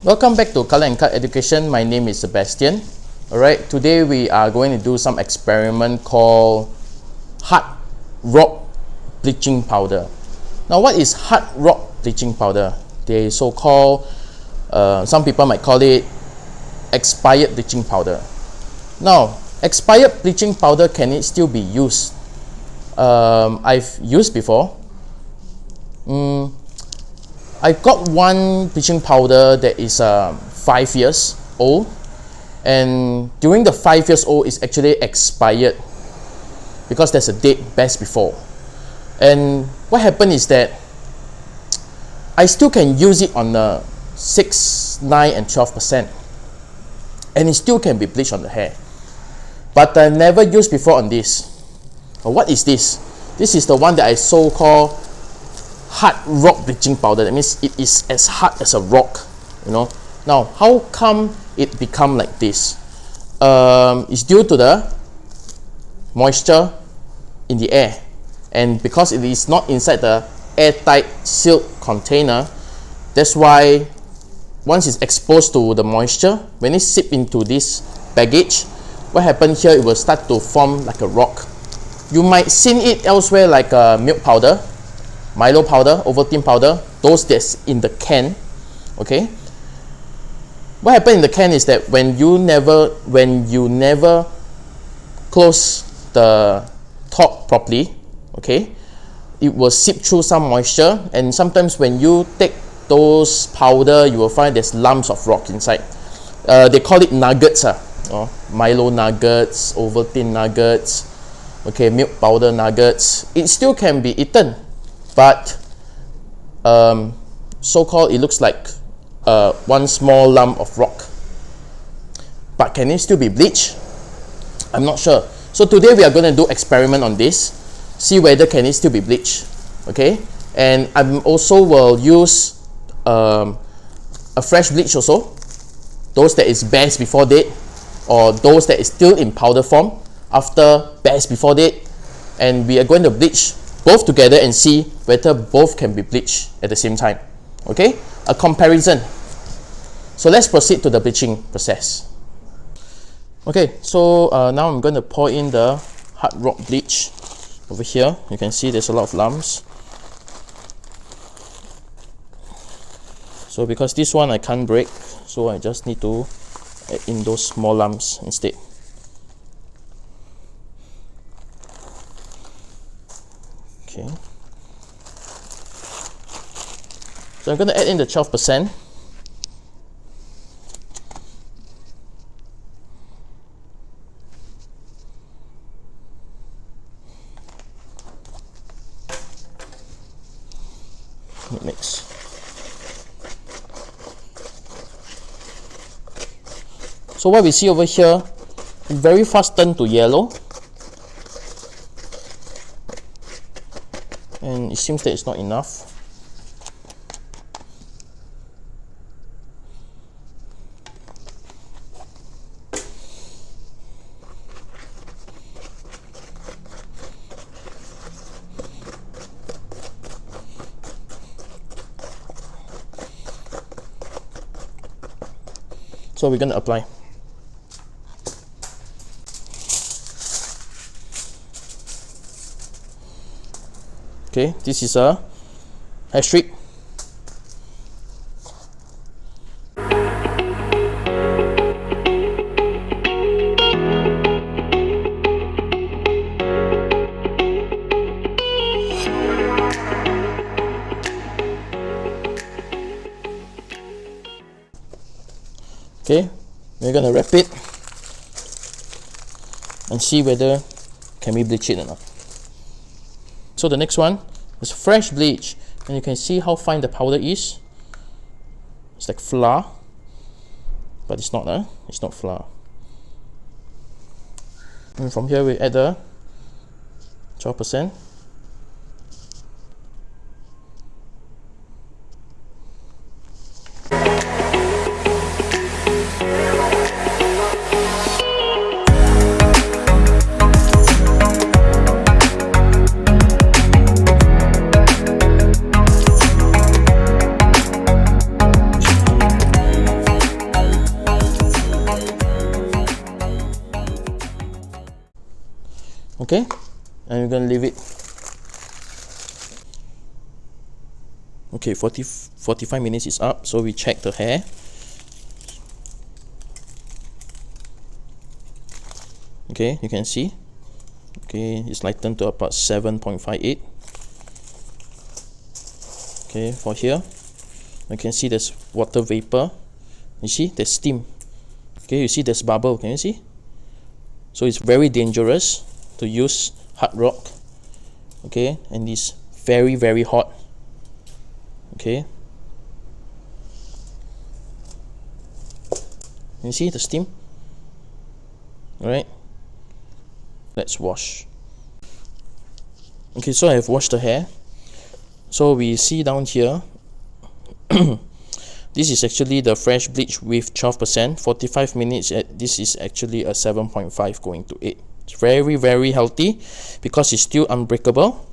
Welcome back to Color and Cut Education. My name is Sebastian. Alright, today we are going to do some experiment called hard rock bleaching powder. Now, what is hard rock bleaching powder? They so-called, some people might call it expired bleaching powder. Now, expired bleaching powder, can it still be used? I've used before. I've got one bleaching powder that is 5 years old, and during the 5 years old it's actually expired because there's a date best before. And what happened is that I still can use it on the 6, 9 and 12%, and it still can be bleached on the hair, but I never used before on this. What is this? This is the one that I so-called hard rock bleaching powder. That means it is as hard as a rock, you know. Now, how come it become like this? It's due to the moisture in the air, and because it is not inside the airtight sealed container, that's why once it's exposed to the moisture, when it seep into this baggage, what happens here, it will start to form like a rock. You might seen it elsewhere like milk powder, Milo powder, Ovaltine powder, those that's in the can. Okay, what happened in the can is that when you never close the top properly, okay, it will seep through some moisture, and sometimes when you take those powder, you will find there's lumps of rock inside. They call it nuggets, Milo nuggets, Ovaltine nuggets, okay, milk powder nuggets. It still can be eaten, but so-called it looks like one small lump of rock. But can it still be bleached? I'm not sure. So today we are going to do experiment on this, see whether can it still be bleached. Okay, and I'm also will use a fresh bleach also, those that is best before date, or those that is still in powder form after best before date, and we are going to bleach both together and see whether both can be bleached at the same time. Okay, a comparison. So let's proceed to the bleaching process. Okay, so now I'm going to pour in the hard rock bleach. Over here you can see there's a lot of lumps, so because this one I can't break, so I just need to add in those small lumps instead. Okay, so I'm going to add in the 12%. Mix. So what we see over here, it very fast turn to yellow, and it seems that it's not enough. So we're going to apply. Okay, this is a hair strip. Okay, we're going to wrap it and see whether can we bleach it or not. So the next one is fresh bleach, and you can see how fine the powder is. It's like flour, but it's not, it's not flour. And from here we add the 12%. Okay, and we're gonna leave it. Okay, 45 minutes is up, so we check the hair. Okay, you can see. Okay, it's lightened to about 7.58. Okay, for here, you can see there's water vapor. You see, there's steam. Okay, you see there's bubble. Can you see? So it's very dangerous to use hard rock. Okay, and it's very, very hot. Okay, you see the steam? Alright, let's wash. Okay, so I have washed the hair. So we see down here, this is actually the fresh bleach with 12%, 45 minutes. This is actually a 7.5 going to 8. It's very, very healthy because it's still unbreakable.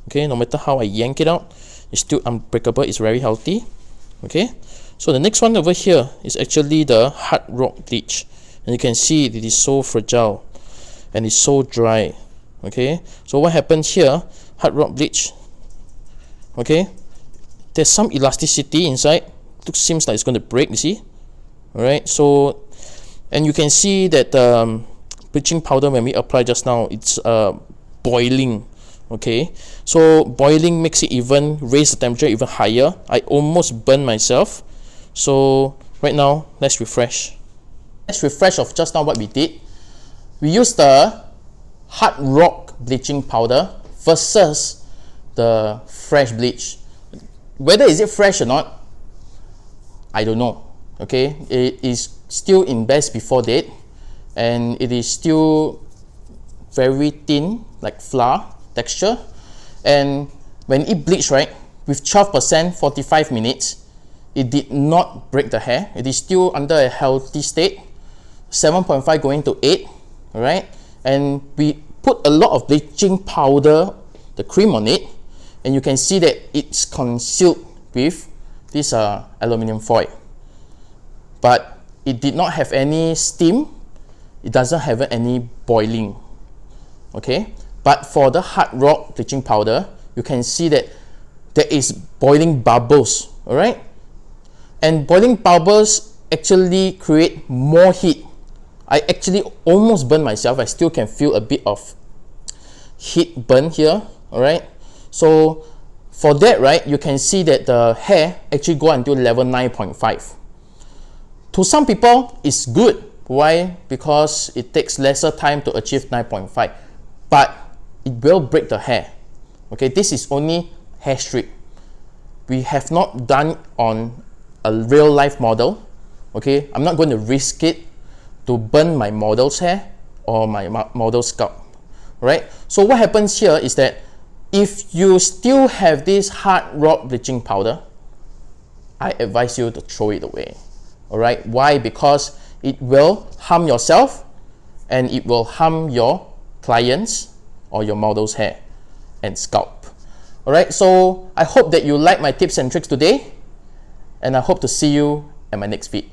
Okay, no matter how I yank it out, it's still unbreakable. It's very healthy. Okay, so the next one over here is actually the hard rock bleach, and you can see it is so fragile and it's so dry. Okay, so what happened here, hard rock bleach, okay, there's some elasticity inside. It seems like it's going to break, you see. Alright, so, and you can see that bleaching powder, when we apply just now, it's boiling. Okay, so boiling makes it even raise the temperature even higher. I almost burned myself. So right now, let's refresh. Let's refresh of just now what we did. We used the hard rock bleaching powder versus the fresh bleach. Whether is it fresh or not, I don't know. Okay, it is still in best before date, and it is still very thin, like flour texture. And when it bleached, right, with 12%, 45 minutes, it did not break the hair. It is still under a healthy state, 7.5 going to 8. All right, and we put a lot of bleaching powder, the cream on it, and you can see that it's concealed with this aluminum foil, but it did not have any steam. It doesn't have any boiling. Okay, but for the hard rock bleaching powder, you can see that there is boiling bubbles. All right, and boiling bubbles actually create more heat. I actually almost burned myself. I still can feel a bit of heat burn here. All right, so for that, right, you can see that the hair actually go until level 9.5. To some people, it's good. Why? Because it takes lesser time to achieve 9.5, but it will break the hair. Okay, this is only hair strip. We have not done on a real life model. Okay, I'm not going to risk it to burn my model's hair or my model's scalp. Right? So what happens here is that if you still have this hard rock bleaching powder, I advise you to throw it away. All right? Why? Because it will harm yourself and it will harm your clients or your model's hair and scalp. All right? So I hope that you like my tips and tricks today, and I hope to see you at my next vid.